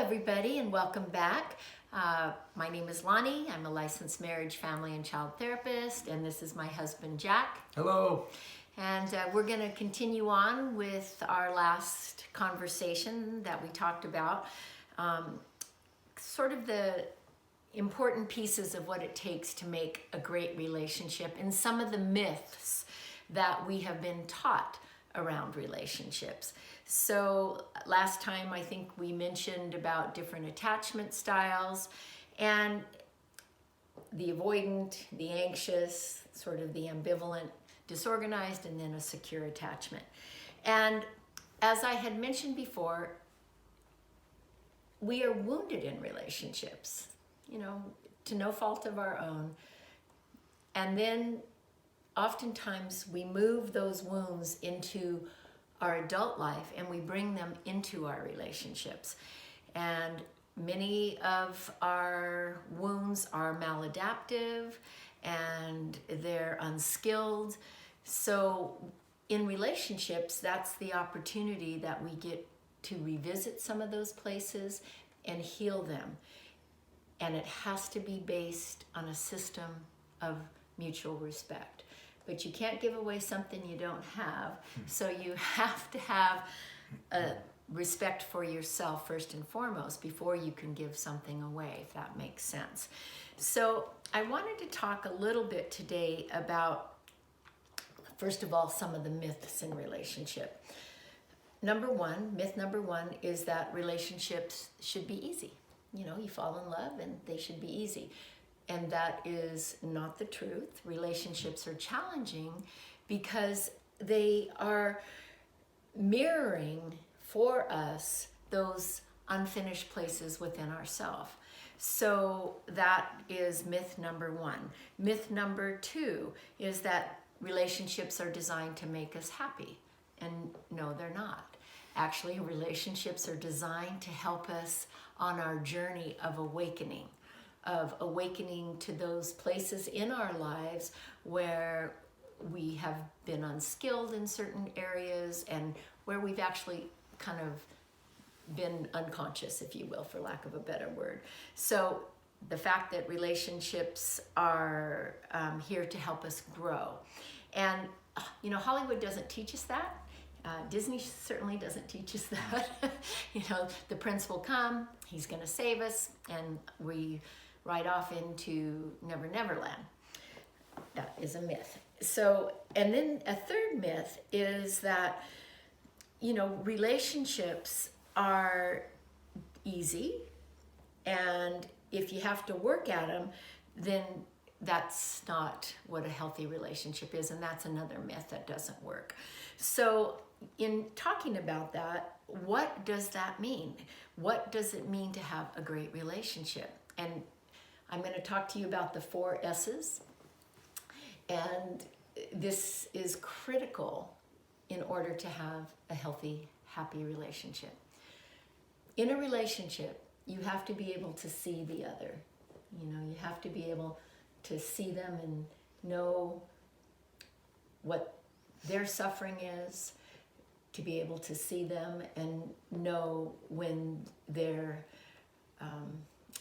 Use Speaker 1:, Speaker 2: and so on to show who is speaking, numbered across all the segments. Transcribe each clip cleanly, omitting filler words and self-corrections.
Speaker 1: everybody, and welcome back. My name is Loni. I'm a licensed marriage, family, and child therapist, and this is my husband, Jack.
Speaker 2: Hello.
Speaker 1: And we're going to continue on with our last conversation that we talked about, sort of the important pieces of what it takes to make a great relationship and some of the myths that we have been taught around relationships. So last time I think we mentioned about different attachment styles and the avoidant, the anxious, sort of the ambivalent, disorganized, and then a secure attachment. And as I had mentioned before, we are wounded in relationships, to no fault of our own. And then oftentimes we move those wounds into our adult life and we bring them into our relationships. And many of our wounds are maladaptive and they're unskilled. So in relationships, that's the opportunity that we get to revisit some of those places and heal them. And it has to be based on a system of mutual respect. But you can't give away something you don't have. So you have to have a respect for yourself first and foremost before you can give something away, if that makes sense. So I wanted to talk a little bit today about, first of all, some of the myths in relationship. Myth number one is that relationships should be easy. You fall in love and they should be easy. And that is not the truth. Relationships are challenging because they are mirroring for us those unfinished places within ourselves. So that is myth number one. Myth number two is that relationships are designed to make us happy. And no, they're not. Actually, relationships are designed to help us on our journey of awakening to those places in our lives where we have been unskilled in certain areas and where we've actually kind of been unconscious, if you will, for lack of a better word. So the fact that relationships are here to help us grow. And, Hollywood doesn't teach us that. Disney certainly doesn't teach us that. The prince will come, he's going to save us, and we ride off into Never Never Land. That is a myth. So, and then a third myth is that, relationships are easy, and if you have to work at them, then that's not what a healthy relationship is, and that's another myth that doesn't work. So in talking about that, what does that mean? What does it mean to have a great relationship? And I'm going to talk to you about the 4 S's. And this is critical in order to have a healthy, happy relationship. In a relationship, you have to be able to see the other. You have to be able to see them and know what their suffering is, to be able to see them and know when they're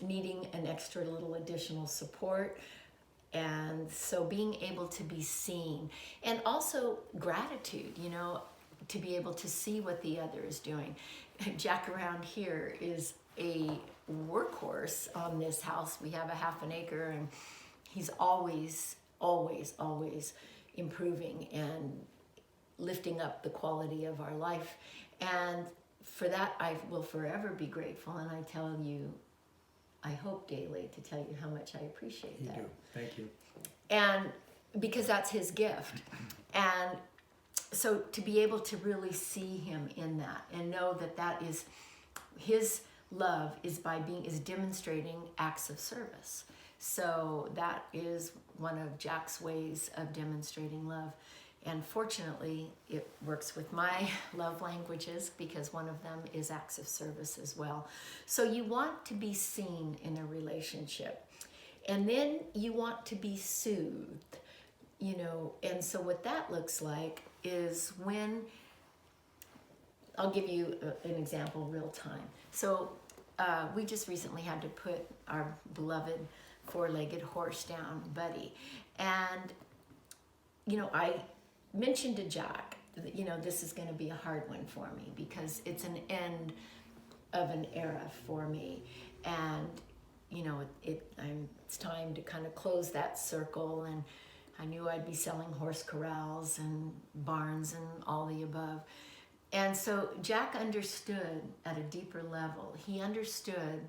Speaker 1: needing an extra little additional support. And so being able to be seen, and also gratitude, to be able to see what the other is doing. Jack around here is a workhorse on this house. We have a half an acre, and he's always improving and lifting up the quality of our life. And for that, I will forever be grateful. And I hope daily to tell you how much I appreciate that.
Speaker 2: You do. Thank you.
Speaker 1: And because that's his gift. And so to be able to really see him in that and know that that is his love is demonstrating acts of service. So that is one of Jack's ways of demonstrating love. And fortunately, it works with my love languages because one of them is acts of service as well. So you want to be seen in a relationship. And then you want to be soothed, And so what that looks like is when, I'll give you an example real time. So we just recently had to put our beloved four-legged horse down, Buddy. And, you know, I mentioned to Jack, you know, this is going to be a hard one for me because it's an end of an era for me. And, you know, it's time to kind of close that circle. And I knew I'd be selling horse corrals and barns and all the above. And so Jack understood at a deeper level. He understood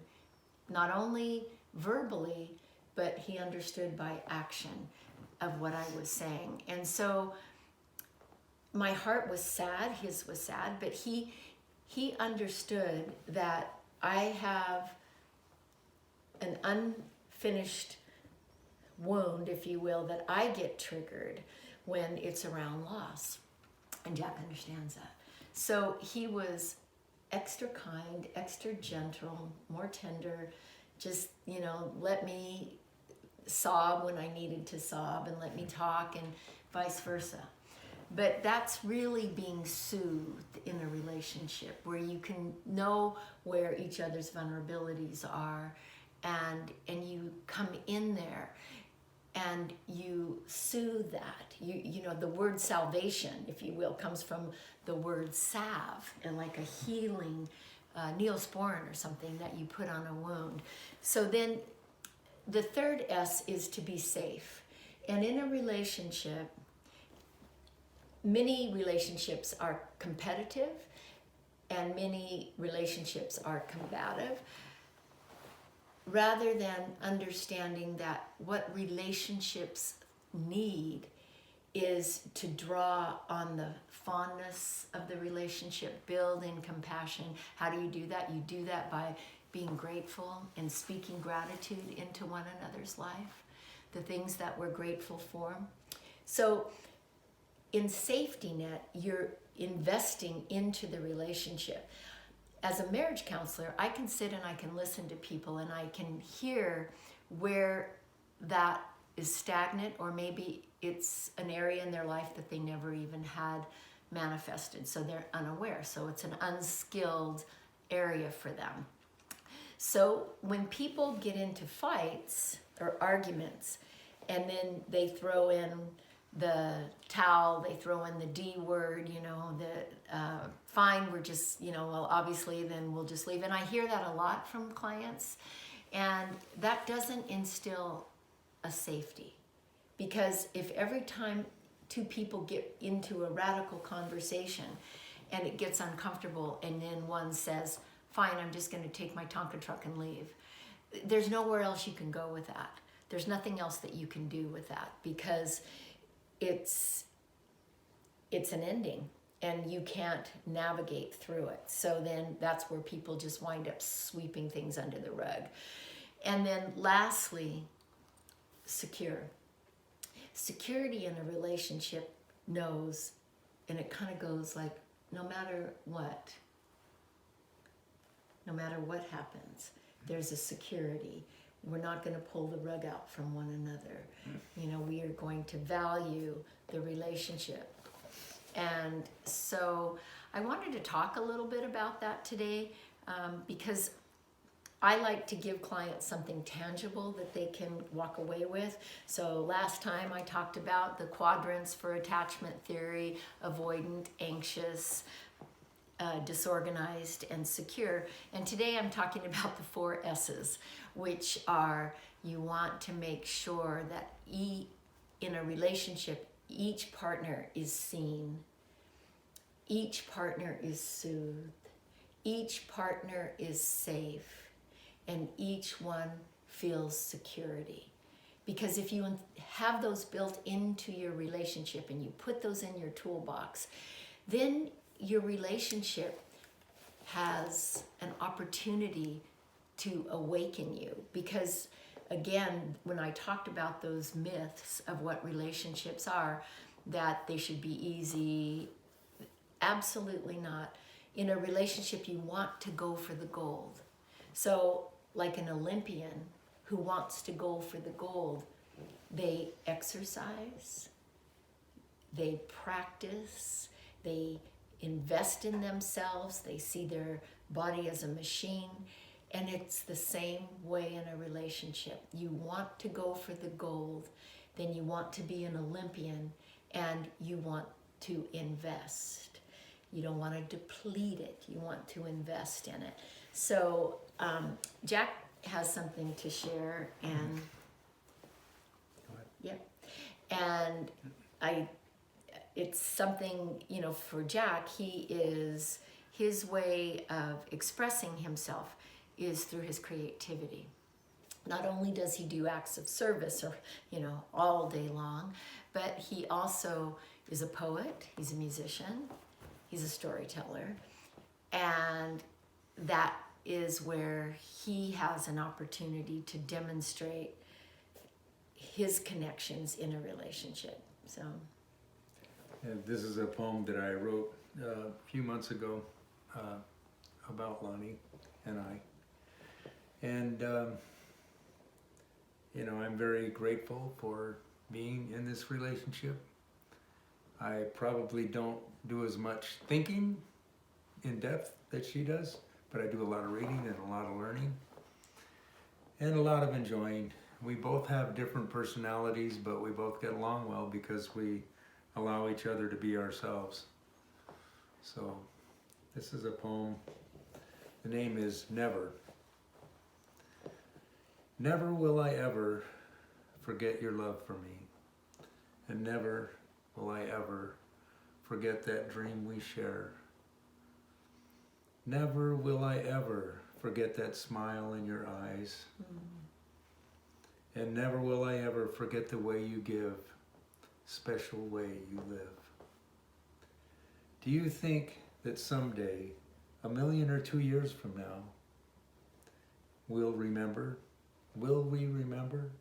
Speaker 1: not only verbally, but he understood by action of what I was saying. And so my heart was sad, his was sad, but he understood that I have an unfinished wound, if you will, that I get triggered when it's around loss. And Jack understands that. So he was extra kind, extra gentle, more tender, just, you know, let me sob when I needed to sob and let me talk and vice versa. But that's really being soothed in a relationship where you can know where each other's vulnerabilities are and you come in there and you soothe that. You know, the word salvation, if you will, comes from the word salve, and like a healing neosporin or something that you put on a wound. So then the third S is to be safe. And in a relationship, many relationships are competitive and many relationships are combative, rather than understanding that what relationships need is to draw on the fondness of the relationship, build in compassion. How do you do that? You do that by being grateful and speaking gratitude into one another's life, the things that we're grateful for. So in safety net, you're investing into the relationship. As a marriage counselor, I can sit and I can listen to people and I can hear where that is stagnant, or maybe it's an area in their life that they never even had manifested, so they're unaware. So it's an unskilled area for them. So when people get into fights or arguments and then they throw in the towel, they throw in the D word, you know, fine, we're just, you know, well, obviously then we'll just leave. And I hear that a lot from clients, and that doesn't instill a safety. Because if every time two people get into a radical conversation and it gets uncomfortable and then one says, fine, I'm just going to take my Tonka truck and leave, there's nowhere else you can go with that. There's nothing else that you can do with that, because it's an ending and you can't navigate through it. So then that's where people just wind up sweeping things under the rug. And then lastly, secure. Security in a relationship knows, and it kind of goes like, no matter what happens, there's a security. We're not going to pull the rug out from one another. You know, we are going to value the relationship. And so I wanted to talk a little bit about that today, because I like to give clients something tangible that they can walk away with. So last time I talked about the quadrants for attachment theory: avoidant, anxious, disorganized, and secure. And today I'm talking about the 4 S's, which are, you want to make sure that in a relationship, each partner is seen, each partner is soothed, each partner is safe, and each one feels security. Because if you have those built into your relationship and you put those in your toolbox, then your relationship has an opportunity to awaken you. Because again, when I talked about those myths of what relationships are, that they should be easy, absolutely not. In a relationship, you want to go for the gold. So like an Olympian who wants to go for the gold, they exercise, they practice, they invest in themselves, they see their body as a machine, And it's the same way in a relationship. You want to go for the gold, then you want to be an Olympian, and you want to invest. You don't want to deplete it. You want to invest in it. So Jack has something to share, and and it's something, you know, for Jack, his way of expressing himself is through his creativity. Not only does he do acts of service, or, you know, all day long, but he also is a poet, he's a musician, he's a storyteller, and that is where he has an opportunity to demonstrate his connections in a relationship. So,
Speaker 2: and this is a poem that I wrote a few months ago about Loni and I. And, you know, I'm very grateful for being in this relationship. I probably don't do as much thinking in depth that she does, but I do a lot of reading and a lot of learning and a lot of enjoying. We both have different personalities, but we both get along well because we allow each other to be ourselves. So this is a poem. The name is Never. Never will I ever forget your love for me, and never will I ever forget that dream we share. Never will I ever forget that smile in your eyes. And never will I ever forget the way you give, special way you live. Do you think that someday, 1,000,000 or 2 years from now, we'll remember? Will we remember?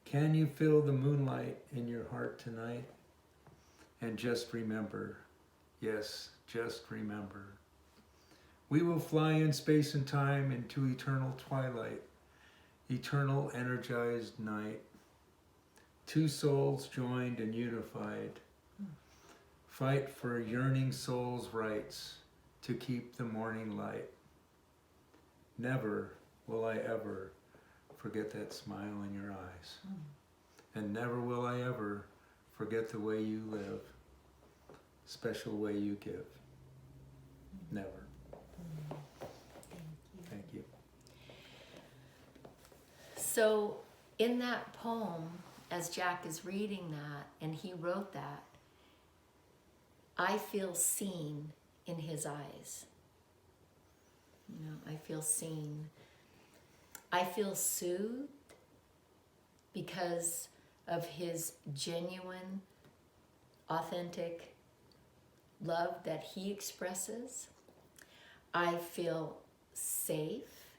Speaker 2: Can you feel the moonlight in your heart tonight? And just remember, yes, just remember. We will fly in space and time into eternal twilight, eternal energized night. Two souls joined and unified. Fight for yearning souls' rights to keep the morning light. Never will I ever forget that smile in your eyes. And never will I ever forget the way you live, special way you give. Never. Thank you.
Speaker 1: So in that poem, as Jack is reading that, and he wrote that, I feel seen in his eyes. You know, I feel seen. I feel soothed because of his genuine, authentic love that he expresses. I feel safe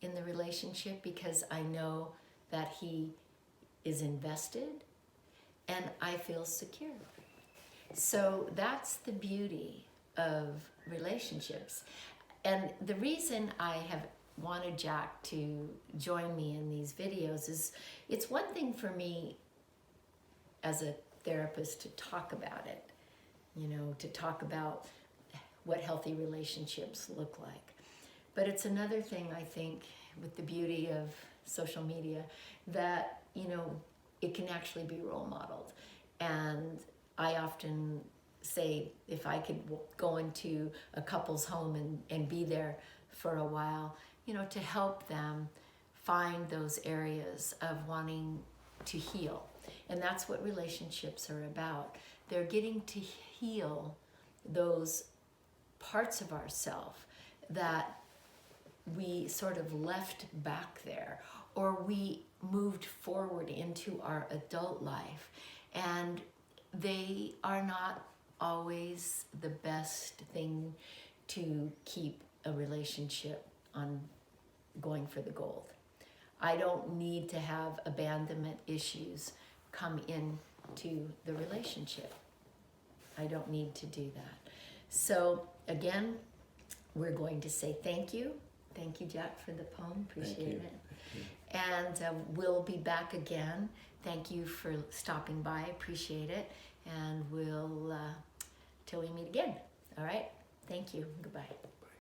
Speaker 1: in the relationship because I know that he is invested, and I feel secure. So that's the beauty of relationships. And the reason I have wanted Jack to join me in these videos is it's one thing for me as a therapist to talk about it, you know, to talk about what healthy relationships look like. But it's another thing, I think, with the beauty of social media, that, you know, it can actually be role modeled. And I often say, if I could go into a couple's home and be there for a while, you know, to help them find those areas of wanting to heal. And that's what relationships are about. They're getting to heal those parts of ourselves that we sort of left back there, or we moved forward into our adult life, and they are not always the best thing to keep a relationship on going for the gold. I don't need to have abandonment issues come into the relationship. I don't need to do that. So again, we're going to say thank you. Thank you, Jack, for the poem. Appreciate it. And we'll be back again. Thank you for stopping by. Appreciate it. And we'll, till we meet again. All right? Thank you. Goodbye.